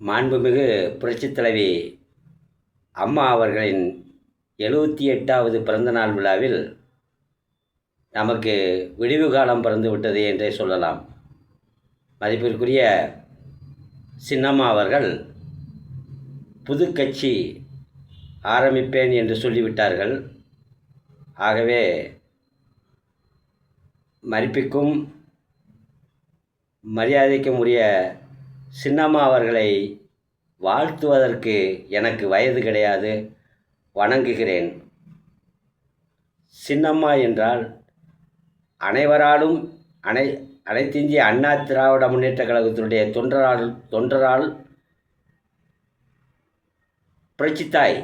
மாண்புமிகு புரட்சித் தலைவி அம்மா அவர்களின் 78வது பிறந்தநாள் விழாவில் நமக்கு விடிவு காலம் பிறந்து விட்டது என்றே சொல்லலாம். மதிப்பிற்குரிய சின்னம்மா அவர்கள் புது கட்சி ஆரம்பிப்பேன் என்று சொல்லிவிட்டார்கள். ஆகவே மதிப்புக்கும் மரியாதைக்கும் உரிய சின்னம்மா அவர்களை வாழ்த்துவதற்கு எனக்கு வயது கிடையாது, வணங்குகிறேன். சின்னம்மா என்றால் அனைவராலும் அனைத்திந்திய அண்ணா திராவிட முன்னேற்ற கழகத்தினுடைய தொண்டரால் புரட்சித்தாய்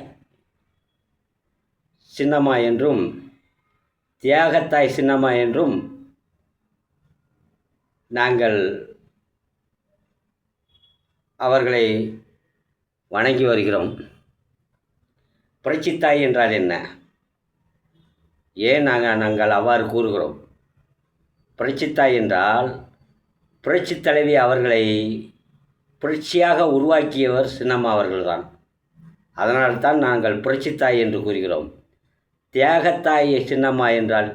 சின்னம்மா என்றும் தியாகத்தாய் சின்னம்மா என்றும் நாங்கள் அவர்களை வணங்கி வருகிறோம். புரட்சித்தாய் என்றால் என்ன? ஏன் நாங்கள் அவ்வாறு கூறுகிறோம்? புரட்சித்தாய் என்றால் புரட்சித் தலைவி அவர்களை புரட்சியாக உருவாக்கியவர் சின்னம்மா அவர்கள்தான். அதனால்தான் நாங்கள் புரட்சித்தாய் என்று கூறுகிறோம். தியாகத்தாய் சின்னம்மா என்றால்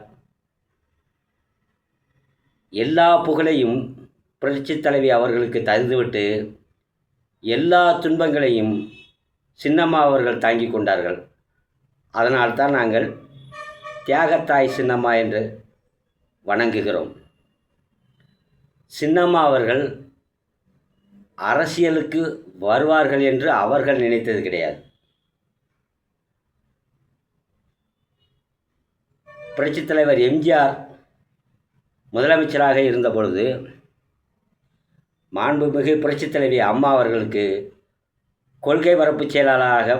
எல்லா புகழையும் புரட்சித் தலைவி அவர்களுக்கு தந்துவிட்டு எல்லா துன்பங்களையும் சின்னம்மா அவர்கள் தாங்கி கொண்டார்கள். அதனால்தான் நாங்கள் தியாகத்தாய் சின்னம்மா என்று வணங்குகிறோம். சின்னம்மா அவர்கள் அரசியலுக்கு வருவார்கள் என்று அவர்கள் நினைத்தது கிடையாது. புரட்சித் தலைவர் எம்ஜிஆர் முதலமைச்சராக இருந்த பொழுது மாண்புமிகு புரட்சித் தலைவி அம்மா அவர்களுக்கு கொள்கை பரப்பு செயலாளராக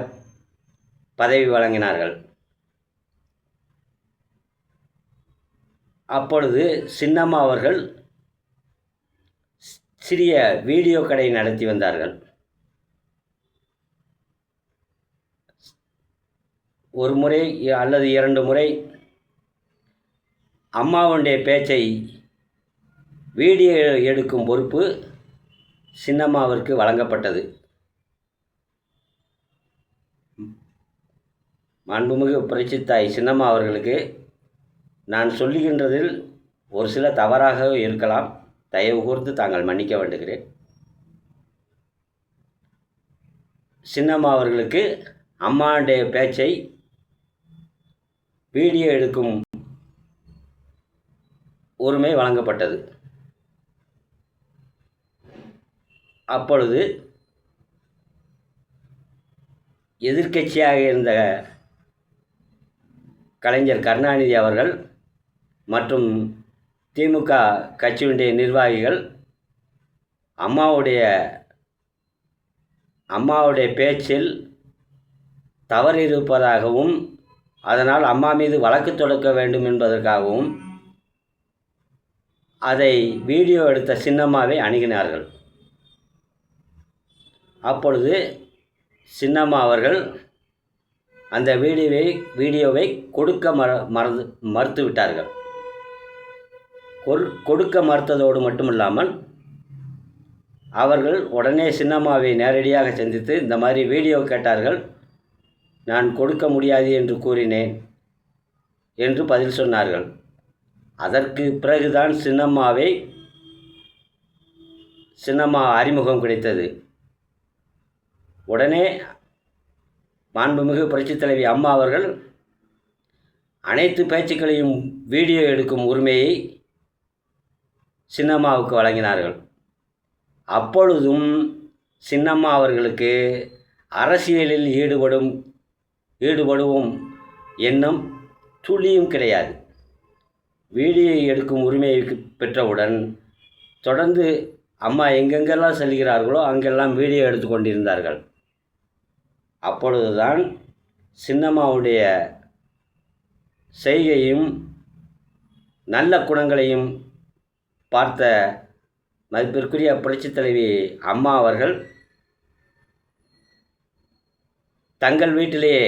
பதவி வழங்கினார்கள். அப்பொழுது சின்னம்மா அவர்கள் சிறிய வீடியோ கடை நடத்தி வந்தார்கள். ஒரு முறை அல்லது 2 முறை அம்மாவுடைய பேச்சை வீடியோ எடுக்கும் பொறுப்பு சின்னம்மாவிற்கு வழங்கப்பட்டது. மாண்புமிகு புரட்சித்தாய் சின்னம்மா அவர்களுக்கு நான் சொல்லுகின்றதில் ஒரு சில தவறாக இருக்கலாம். தயவு கூர்ந்து தாங்கள் மன்னிக்க வேண்டுகிறேன். சின்னம்மா அவர்களுக்கு அம்மாவுடைய பேச்சை வீடியோ எடுக்கும் உரிமை வழங்கப்பட்டது. அப்பொழுது எதிர்க்கட்சியாக இருந்த கலைஞர் கருணாநிதி அவர்கள் மற்றும் திமுக கட்சியினுடைய நிர்வாகிகள் அம்மாவுடைய பேச்சில் தவறு இருப்பதாகவும் அதனால் அம்மா மீது வழக்கு தொடுக்க வேண்டும் என்பதற்காகவும் அதை வீடியோ எடுத்த சின்னம்மாவை அணுகினார்கள். அப்பொழுது சின்னம்மா அவர்கள் அந்த வீடியோவை கொடுக்க மறுத்துவிட்டார்கள். கொடுக்க மறுத்ததோடு மட்டுமில்லாமல் அவர்கள் உடனே சின்னம்மாவை நேரடியாக சந்தித்து இந்த மாதிரி வீடியோ கேட்டார்கள், நான் கொடுக்க முடியாது என்று கூறினேன் என்று பதில் சொன்னார்கள். அதற்கு பிறகுதான் சின்னம்மா அறிமுகம் கிடைத்தது. உடனே மாண்புமிகு புரட்சித் தலைவி அம்மா அவர்கள் அனைத்து பேச்சுக்களையும் வீடியோ எடுக்கும் உரிமையை சின்னம்மாவுக்கு வழங்கினார்கள். அப்பொழுதும் சின்னம்மா அவர்களுக்கு அரசியலில் ஈடுபடுவோம் எண்ணம் துளியும் கிடையாது. வீடியோ எடுக்கும் உரிமையை பெற்றவுடன் தொடர்ந்து அம்மா எங்கெங்கெல்லாம் செல்கிறார்களோ அங்கெல்லாம் வீடியோ எடுத்து கொண்டிருந்தார்கள். அப்பொழுதுதான் சின்னம்மாவுடைய செய்கையும் நல்ல குணங்களையும் பார்த்த மதிப்பிற்குரிய புரட்சித் தலைவி அம்மா அவர்கள் தங்கள் வீட்டிலேயே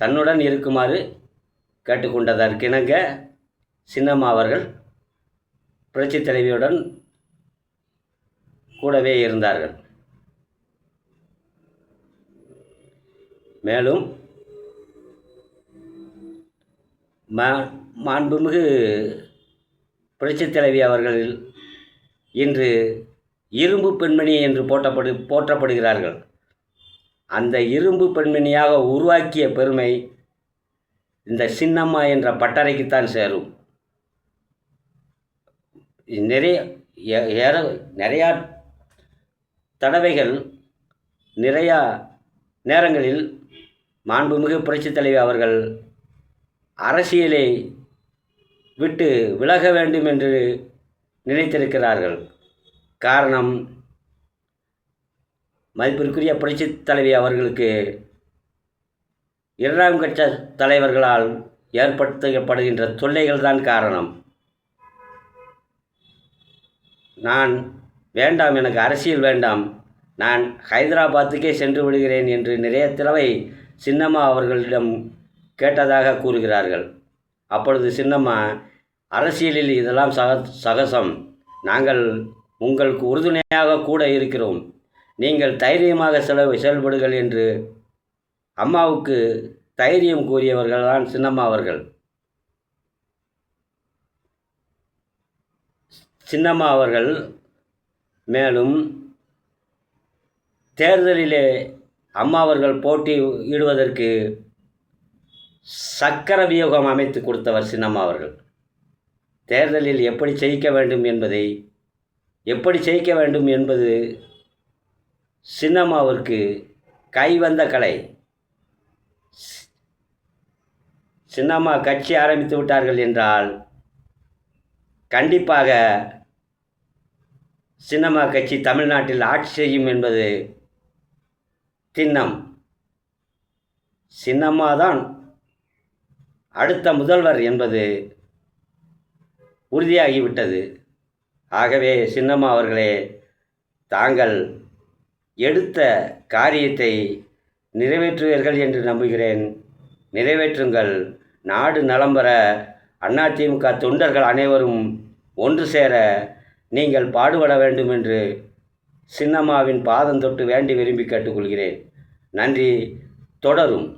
தன்னுடன் இருக்குமாறு கேட்டுக்கொண்டதற்கிணங்க சின்னம்மா அவர்கள் புரட்சித் தலைவியுடன் கூடவே இருந்தார்கள். மேலும் மாண்புமிகு புரட்சித் தலைவி அவர்கள் இன்று இரும்பு பெண்மணி என்று போற்றப்படுகிறார்கள். அந்த இரும்பு பெண்மணியாக உருவாக்கிய பெருமை இந்த சின்னம்மா என்ற பட்டறைக்குத்தான் சேரும். நிறையா தடவைகள் நிறையா நேரங்களில் மாண்புமிகு புரட்சித் தலைவி அவர்கள் அரசியலை விட்டு விலக வேண்டும் என்று நினைத்திருக்கிறார்கள். காரணம், மதிப்பிற்குரிய புரட்சித் தலைவி அவர்களுக்கு இரண்டாம் கட்ச தலைவர்களால் ஏற்படுத்தப்படுகின்ற தொல்லைகள் தான் காரணம். நான் வேண்டாம், எனக்கு அரசியல் வேண்டாம், நான் ஹைதராபாத்துக்கே சென்று விடுகிறேன் என்று நிறைய தடவை சின்னம்மா அவர்களிடம் கேட்டதாக கூறுகிறார்கள். அப்பொழுது சின்னம்மா, அரசியலில் இதெல்லாம் சகசம், நாங்கள் உங்களுக்கு உறுதுணையாக கூட இருக்கிறோம், நீங்கள் தைரியமாக செயல்படுங்கள் என்று அம்மாவுக்கு தைரியம் கூறியவர்கள்தான் சின்னம்மா அவர்கள். சின்னம்மா அவர்கள் மேலும் தேர்தலிலே அம்மா அவர்கள் போட்டியிடுவதற்கு சக்கர வியூகம் அமைத்து கொடுத்தவர் சின்னம்மா அவர்கள். தேர்தலில் எப்படி ஜெயிக்க வேண்டும் என்பது சின்னம்மாவிற்கு கைவந்த கலை. சின்னம்மா கட்சி ஆரம்பித்து விட்டார்கள் என்றால் கண்டிப்பாக சின்னம்மா கட்சி தமிழ்நாட்டில் ஆட்சி செய்யும் என்பது திண்ணம். சின்னம்மா தான் அடுத்த முதல்வர் என்பது உறுதியாகிவிட்டது. ஆகவே சின்னம்மா அவர்களே, தாங்கள் எடுத்த காரியத்தை நிறைவேற்றுவீர்கள் என்று நம்புகிறேன். நிறைவேற்றுங்கள். நாடு நலம் பெற அதிமுக தொண்டர்கள் அனைவரும் ஒன்று சேர நீங்கள் பாடுபட வேண்டும் என்று சின்னம்மாவின் பாதம் தொட்டு வேண்டி விரும்பி கேட்டுக்கொள்கிறேன். நன்றி. தொடரும்.